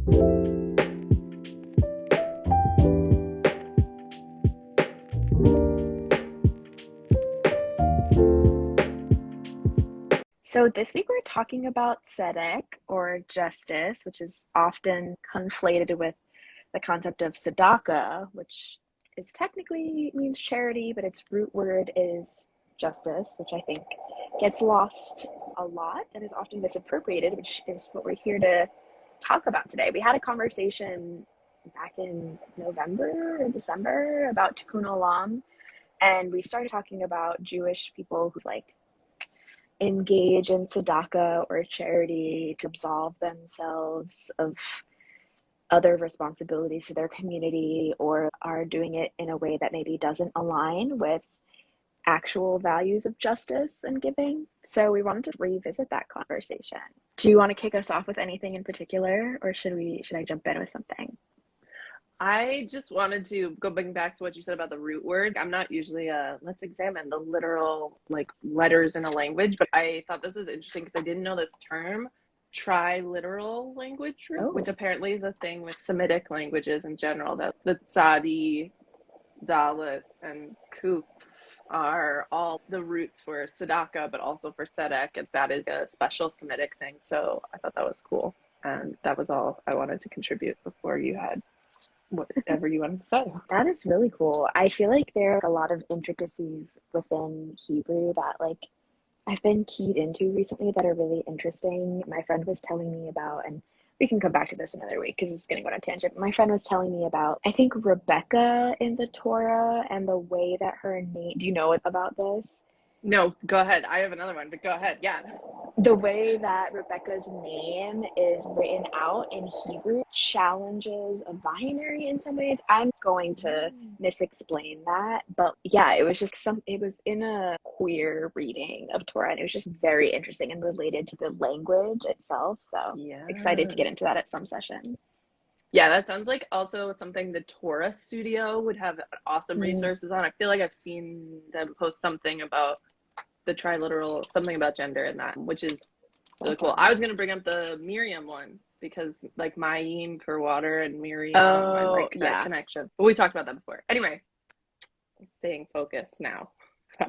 So this week we're talking about tzedek, or justice, which is often conflated with the concept of tzedakah, which is technically means charity, but its root word is justice, which I think gets lost a lot and is often misappropriated, which is what we're here to talk about today. We had a conversation back in November or December about Tikkun Olam, and we started talking about Jewish people who engage in tzedakah or charity to absolve themselves of other responsibilities to their community, or are doing it in a way that maybe doesn't align with actual values of justice and giving. So we wanted to revisit that conversation. Do you want to kick us off with anything in particular, or should I jump in with something? I just wanted to go back to what you said about the root word. I'm not usually let's examine the literal letters in a language, but I thought this was interesting because I didn't know this term, triliteral language root, which apparently is a thing with Semitic languages in general, that the Tzadi, Dalit, and Kuf are all the roots for tzedakah, but also for tzedek, and that is a special Semitic thing. So I thought that was cool, and that was all I wanted to contribute before you had whatever you want to say. That is really cool. I feel like there are a lot of intricacies within Hebrew that I've been keyed into recently that are really interesting. My friend was telling me about, and we can come back to this another week because it's going to go on a tangent. My friend was telling me about, I think, Rebecca in the Torah and the way that her name, do you know about this? No, go ahead. I have another one, but go ahead. Yeah. The way that Rebecca's name is written out in Hebrew challenges a binary in some ways. I'm going to misexplain that, but yeah, it was in a queer reading of Torah, and it was just very interesting and related to the language itself. So yeah, excited to get into that at some session. Yeah, that sounds like also something the Torah Studio would have awesome resources on. I feel like I've seen them post something about the triliteral, something about gender in that, which is really cool. I was going to bring up the Miriam one because Mayim for water and Miriam and that connection. But we talked about that before. Anyway, staying focused now.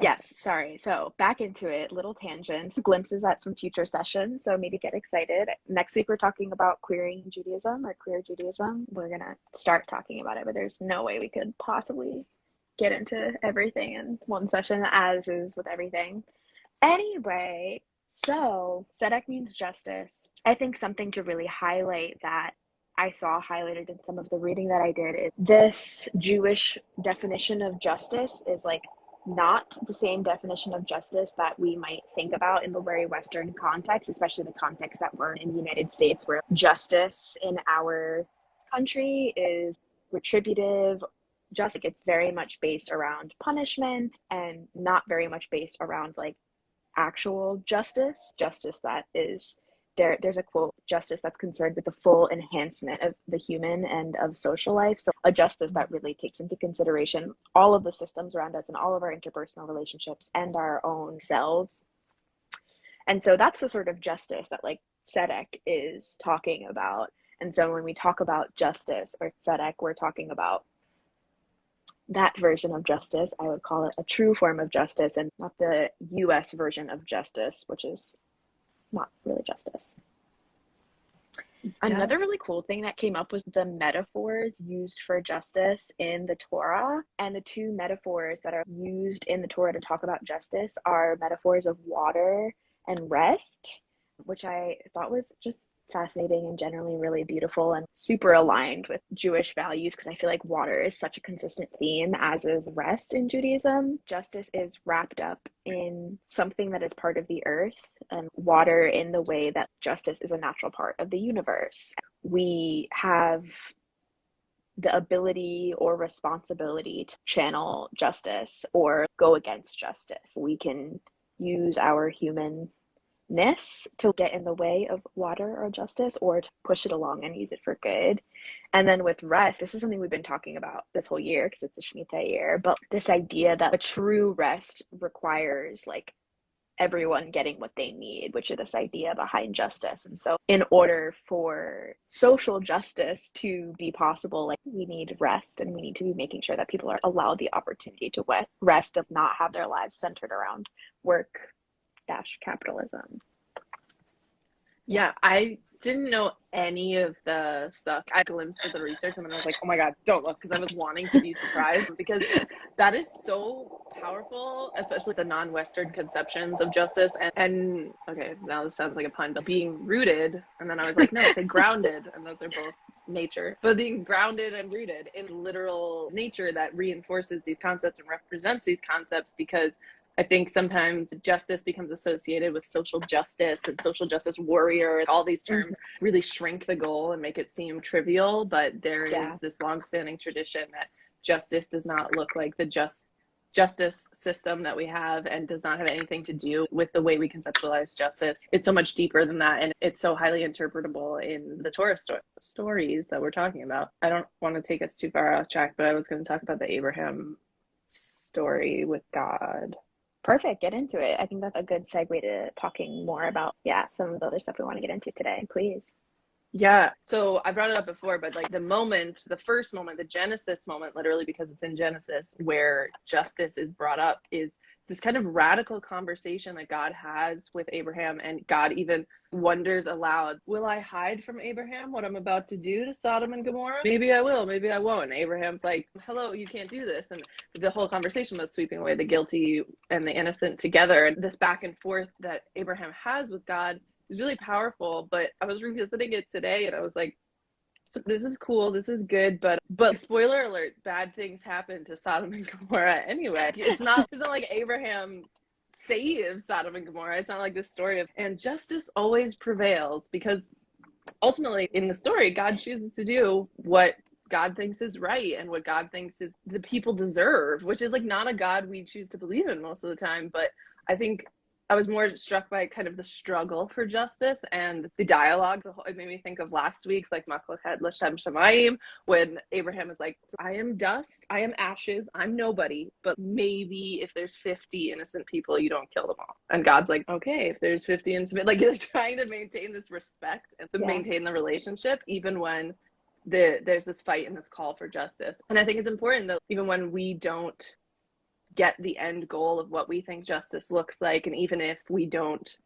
Yes, sorry. So back into it, little tangents, glimpses at some future sessions. So maybe get excited. Next week, we're talking about queering Judaism or queer Judaism. We're going to start talking about it, but there's no way we could possibly get into everything in one session, as is with everything. Anyway, so tzedek means justice. I think something to really highlight that I saw highlighted in some of the reading that I did is this Jewish definition of justice is not the same definition of justice that we might think about in the very Western context, especially the context that we're in the United States, where justice in our country is retributive. Justice, it's very much based around punishment and not very much based around actual justice that is there's a quote, justice that's concerned with the full enhancement of the human and of social life. So a justice that really takes into consideration all of the systems around us and all of our interpersonal relationships and our own selves. And so that's the sort of justice that tzedek is talking about. And so when we talk about justice or tzedek, we're talking about that version of justice. I would call it a true form of justice, and not the US version of justice, which is not really justice. Yeah. Another really cool thing that came up was the metaphors used for justice in the Torah. And the two metaphors that are used in the Torah to talk about justice are metaphors of water and rest, which I thought was just fascinating and generally really beautiful and super aligned with Jewish values, because I feel like water is such a consistent theme, as is rest in Judaism. Justice is wrapped up in something that is part of the earth, and water in the way that justice is a natural part of the universe. We have the ability or responsibility to channel justice or go against justice. We can use our humanness to get in the way of water or justice, or to push it along and use it for good. And then with rest, this is something we've been talking about this whole year because it's a Shemitah year, but this idea that a true rest requires everyone getting what they need, which is this idea behind justice. And so in order for social justice to be possible, like we need rest, and we need to be making sure that people are allowed the opportunity to rest, of not have their lives centered around work dash capitalism. Yeah, I didn't know any of the stuff. I glimpsed at the research and then I was like, oh my God, don't look, because I was wanting to be surprised, because that is so powerful, especially the non-Western conceptions of justice. And okay, now this sounds like a pun, but being rooted, and then I was like, no, say grounded, and those are both nature, but being grounded and rooted in literal nature that reinforces these concepts and represents these concepts, because I think sometimes justice becomes associated with social justice and social justice warrior. All these terms really shrink the goal and make it seem trivial, but there is this longstanding tradition that justice does not look like the justice system that we have, and does not have anything to do with the way we conceptualize justice. It's so much deeper than that, and it's so highly interpretable in the Torah stories that we're talking about. I don't want to take us too far off track, but I was going to talk about the Abraham story with God. Perfect. Get into it. I think that's a good segue to talking more about, some of the other stuff we want to get into today, please. Yeah. So I brought it up before, but like the first moment, the Genesis moment, literally because it's in Genesis, where justice is brought up, is this kind of radical conversation that God has with Abraham. And God even wonders aloud, will I hide from Abraham what I'm about to do to Sodom and Gomorrah? Maybe I will, maybe I won't. And Abraham's like, hello, you can't do this. And the whole conversation was sweeping away the guilty and the innocent together. And this back and forth that Abraham has with God is really powerful. But I was revisiting it today and I was like, so this is cool, this is good, but spoiler alert, bad things happen to Sodom and Gomorrah anyway. It's not like Abraham saved Sodom and Gomorrah. It's not like this story of, and justice always prevails, because ultimately in the story, God chooses to do what God thinks is right and what God thinks is the people deserve, which is like not a God we choose to believe in most of the time. But I think I was more struck by kind of the struggle for justice and the dialogue. It made me think of last week's like Machlochet L'Shem Shamayim, when Abraham is like, I am dust, I am ashes, I'm nobody, but maybe if there's 50 innocent people, you don't kill them all. And God's like, okay, if there's 50 innocent, like they're trying to maintain this respect and to maintain the relationship, even when there's this fight and this call for justice. And I think it's important that even when we don't get the end goal of what we think justice looks like, and even if we don't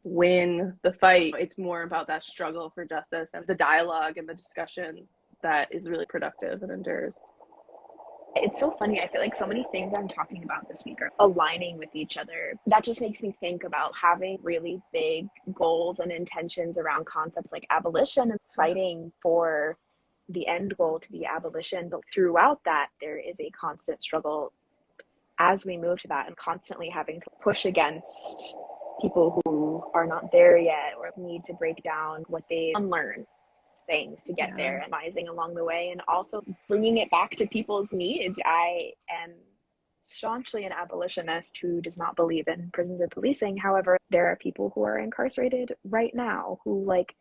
win the fight, it's more about that struggle for justice and the dialogue and the discussion that is really productive and endures. It's so funny. I feel like so many things I'm talking about this week are aligning with each other. That just makes me think about having really big goals and intentions around concepts like abolition and fighting for the end goal to be abolition. But throughout that, there is a constant struggle as we move to that, and constantly having to push against people who are not there yet, or need to break down what they unlearn things to get there, and rising along the way, and also bringing it back to people's needs. I am staunchly an abolitionist who does not believe in prisons or policing. However, there are people who are incarcerated right now who, like,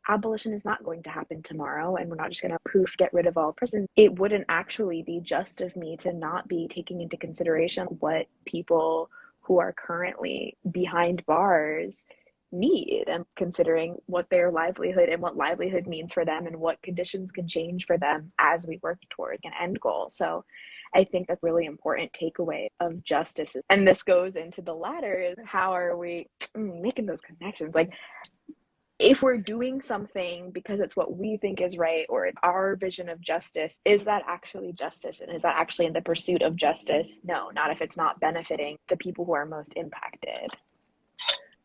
abolition is not going to happen tomorrow, and we're not just going to get rid of all prisons. It wouldn't actually be just of me to not be taking into consideration what people who are currently behind bars need, and considering what their livelihood and what livelihood means for them, and what conditions can change for them as we work toward an end goal. So I think that's really important takeaway of justice. And this goes into the latter, is how are we making those connections? Like, if we're doing something because it's what we think is right, or our vision of justice, is that actually justice? And is that actually in the pursuit of justice? No, not if it's not benefiting the people who are most impacted.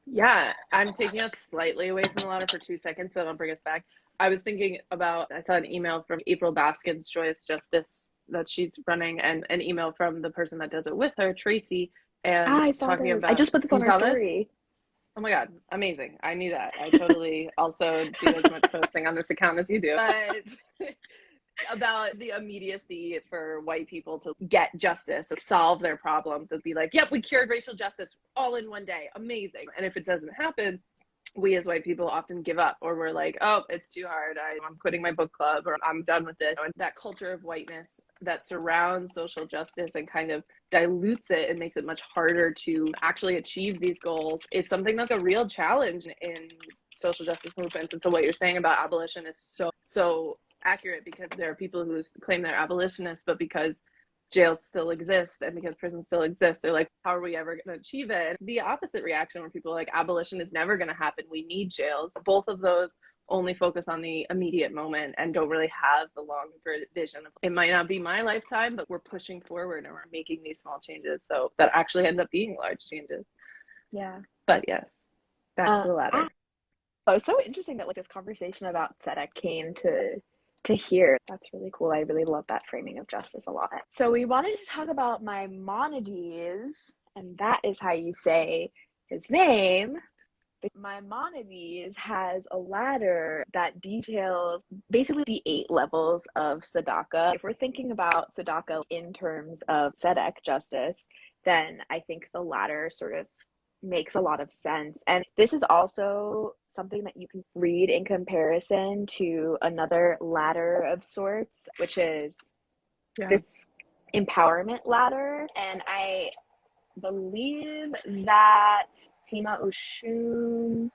Yeah, I'm taking us slightly away from the ladder for 2 seconds, but I'll bring us back. I was thinking about, I saw an email from April Baskin's Joyous Justice that she's running, and an email from the person that does it with her, Tracy, and I saw talking this. about, I just put this on her story. Oh my God, amazing. I knew that. I totally also do as much posting on this account as you do. But about the immediacy for white people to get justice, to solve their problems, and be like, yep, we cured racial justice all in one day. Amazing. And if it doesn't happen, we as white people often give up, or we're like, oh, it's too hard, I'm quitting my book club, or I'm done with this. And that culture of whiteness that surrounds social justice and kind of dilutes it and makes it much harder to actually achieve these goals is something that's a real challenge in social justice movements. And so what you're saying about abolition is so accurate, because there are people who claim they're abolitionists, but because jails still exist and because prisons still exist, they're like, how are we ever going to achieve it? And the opposite reaction, where people are like, abolition is never going to happen, we need jails. Both of those only focus on the immediate moment and don't really have the longer vision. It might not be my lifetime, but we're pushing forward and we're making these small changes, so that actually end up being large changes. Yeah. But yes, back to the ladder. Oh, it's so interesting that like this conversation about tzedek came to hear. That's really cool. I really love that framing of justice a lot. So we wanted to talk about Maimonides, and that is how you say his name. Maimonides has a ladder that details basically the 8 levels of tzedakah. If we're thinking about tzedakah in terms of tzedek, justice, then I think the ladder sort of makes a lot of sense. And this is also something that you can read in comparison to another ladder of sorts, which is this empowerment ladder. And I believe that Tema Okun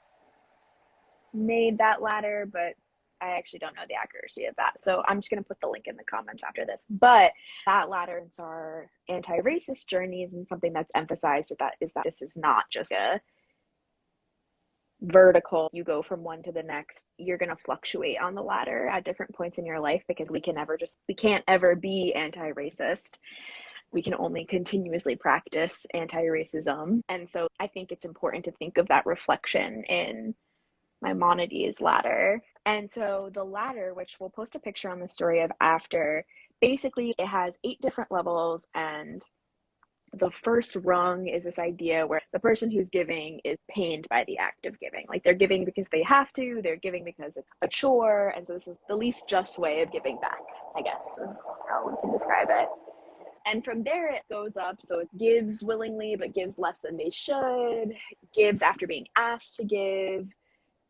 made that ladder, but I actually don't know the accuracy of that. So I'm just going to put the link in the comments after this. But that ladder is our anti-racist journeys, and something that's emphasized with that is that this is not just a vertical, you go from one to the next. You're going to fluctuate on the ladder at different points in your life, because we can't ever be anti-racist. We can only continuously practice anti-racism. And so I think it's important to think of that reflection in Maimonides' ladder. And so the ladder, which we'll post a picture on the story of after, basically it has 8 different levels, and the first rung is this idea where the person who's giving is pained by the act of giving. Like, they're giving because they have to, they're giving because it's a chore, and so this is the least just way of giving back, I guess, is how we can describe it. And from there it goes up, so it gives willingly but gives less than they should, gives after being asked to give,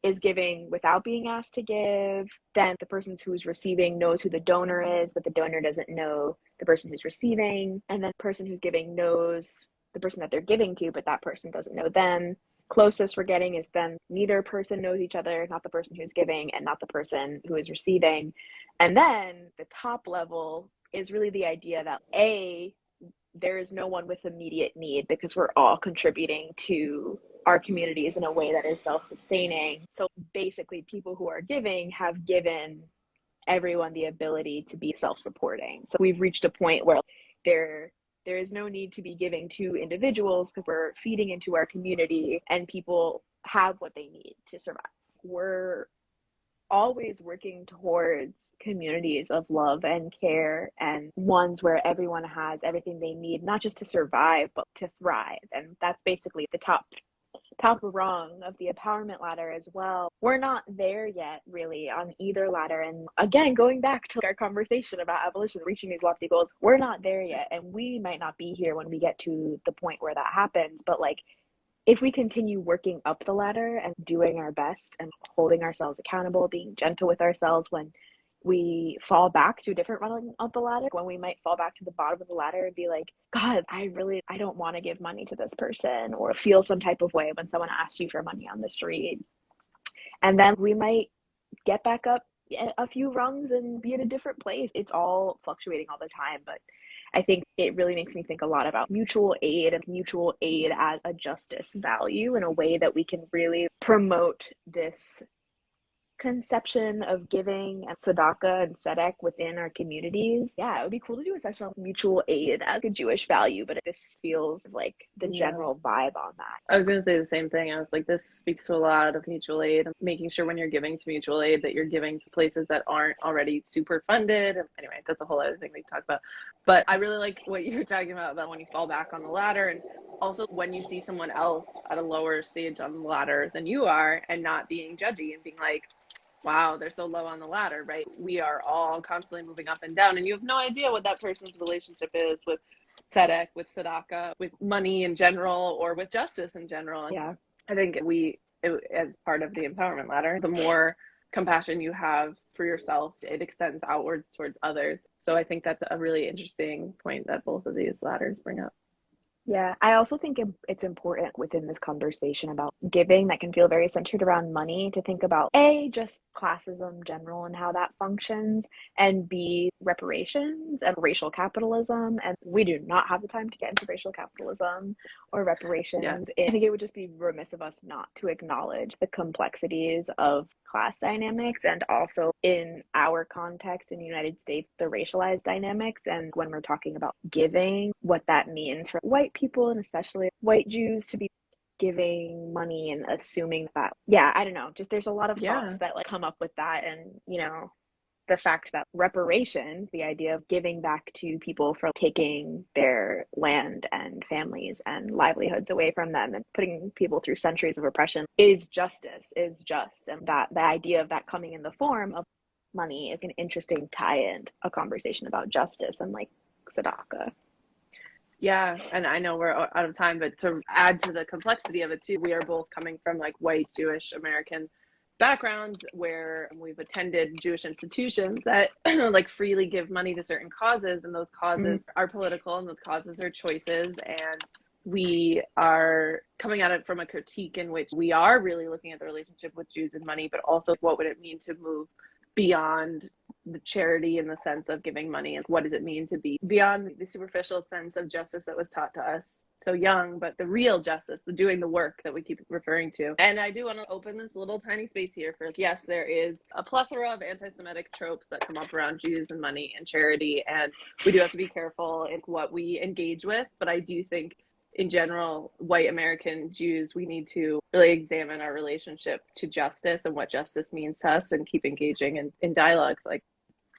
is giving without being asked to give. Then the person who's receiving knows who the donor is, but the donor doesn't know the person who's receiving. And then the person who's giving knows the person that they're giving to, but that person doesn't know them. Closest we're getting is then neither person knows each other, not the person who's giving and not the person who is receiving. And then the top level is really the idea that there is no one with immediate need, because we're all contributing to our communities in a way that is self-sustaining. So basically, people who are giving have given everyone the ability to be self-supporting. So we've reached a point where there is no need to be giving to individuals, because we're feeding into our community and people have what they need to survive. We're always working towards communities of love and care, and ones where everyone has everything they need, not just to survive, but to thrive. And that's basically the top rung of the empowerment ladder as well. We're not there yet, really, on either ladder. And again, going back to our conversation about abolition, reaching these lofty goals, we're not there yet. And we might not be here when we get to the point where that happens. But like, if we continue working up the ladder and doing our best and holding ourselves accountable, being gentle with ourselves when we fall back to a different rung of the ladder, when we might fall back to the bottom of the ladder and be like, God, I don't want to give money to this person, or feel some type of way when someone asks you for money on the street. And then we might get back up a few rungs and be in a different place. It's all fluctuating all the time, but I think it really makes me think a lot about mutual aid and mutual aid as a justice value, in a way that we can really promote this conception of giving and tzedakah and tzedek within our communities. Yeah, it would be cool to do a session on mutual aid as a Jewish value, but this feels like the general vibe on that. I was going to say the same thing. I was like, this speaks to a lot of mutual aid, making sure when you're giving to mutual aid that you're giving to places that aren't already super funded. Anyway, that's a whole other thing we can talk about. But I really like what you were talking about when you fall back on the ladder, and also when you see someone else at a lower stage on the ladder than you are, and not being judgy and being like, wow, they're so low on the ladder, right? We are all constantly moving up and down, and you have no idea what that person's relationship is with tzedek, with tzedakah, with money in general, or with justice in general. Yeah. I think as part of the empowerment ladder. The more compassion you have for yourself, it extends outwards towards others. So I think that's a really interesting point that both of these ladders bring up. Yeah, I also think it's important within this conversation about giving that can feel very centered around money to think about A, just classism general and how that functions, and B, reparations and racial capitalism. And we do not have the time to get into racial capitalism or reparations. I think it would just be remiss of us not to acknowledge the complexities of class dynamics, and also in our context in the United States, the racialized dynamics. And when we're talking about giving, what that means for white people, and especially white Jews, to be giving money and assuming that, I don't know, just there's a lot of thoughts that like come up with that. And, you know, the fact that reparations, the idea of giving back to people for taking their land and families and livelihoods away from them and putting people through centuries of oppression, is justice, is just. And that the idea of that coming in the form of money is an interesting tie-in, a conversation about justice and like tzedekah. Yeah, and I know we're out of time, but to add to the complexity of it too, we are both coming from like white Jewish American backgrounds where we've attended Jewish institutions that like freely give money to certain causes, and those causes are political, and those causes are choices. And we are coming at it from a critique in which we are really looking at the relationship with Jews and money, but also what would it mean to move beyond the charity in the sense of giving money, and what does it mean to be beyond the superficial sense of justice that was taught to us so young, but the real justice, the doing the work that we keep referring to. And I do want to open this little tiny space here for, like, yes, there is a plethora of anti-Semitic tropes that come up around Jews and money and charity, and we do have to be careful in what we engage with. But I do think in general, white American Jews, we need to really examine our relationship to justice and what justice means to us, and keep engaging in dialogues like.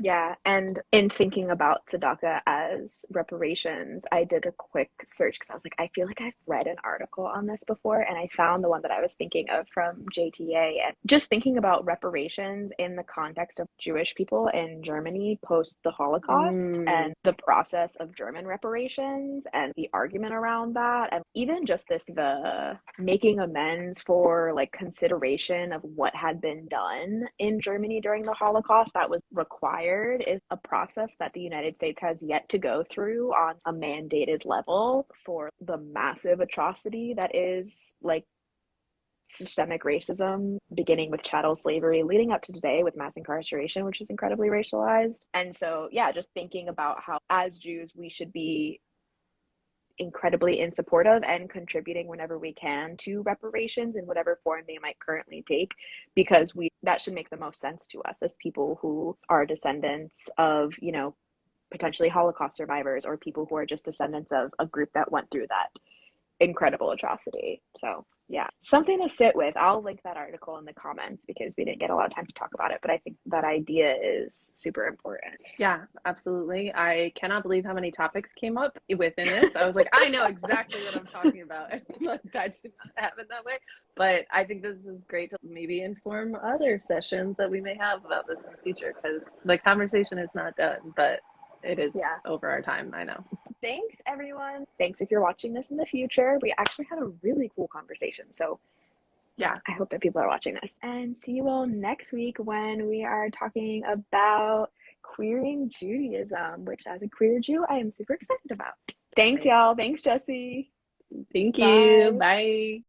Yeah, and in thinking about tzedekah as reparations, I did a quick search because I was like, I feel like I've read an article on this before, and I found the one that I was thinking of from JTA. And just thinking about reparations in the context of Jewish people in Germany post the Holocaust, and the process of German reparations and the argument around that, and even just the making amends for like consideration of what had been done in Germany during the Holocaust that was required, is a process that the United States has yet to go through on a mandated level for the massive atrocity that is like systemic racism, beginning with chattel slavery, leading up to today with mass incarceration, which is incredibly racialized. And so, just thinking about how as Jews, we should be incredibly in support of and contributing whenever we can to reparations in whatever form they might currently take, because that should make the most sense to us as people who are descendants of, you know, potentially Holocaust survivors, or people who are just descendants of a group that went through that incredible atrocity. So something to sit with. I'll link that article in the comments because we didn't get a lot of time to talk about it, but I think that idea is super important. Yeah, absolutely. I cannot believe how many topics came up within this. I was like, I know exactly what I'm talking about. And like, that did not happen that way. But I think this is great to maybe inform other sessions that we may have about this in the future, because the conversation is not done, but it is over our time. I know. Thanks, everyone. Thanks if you're watching this in the future. We actually had a really cool conversation. So I hope that people are watching this. And see you all next week when we are talking about queering Judaism, which as a queer Jew, I am super excited about. Thanks, y'all. Thanks, Jessie. Thank you. Bye.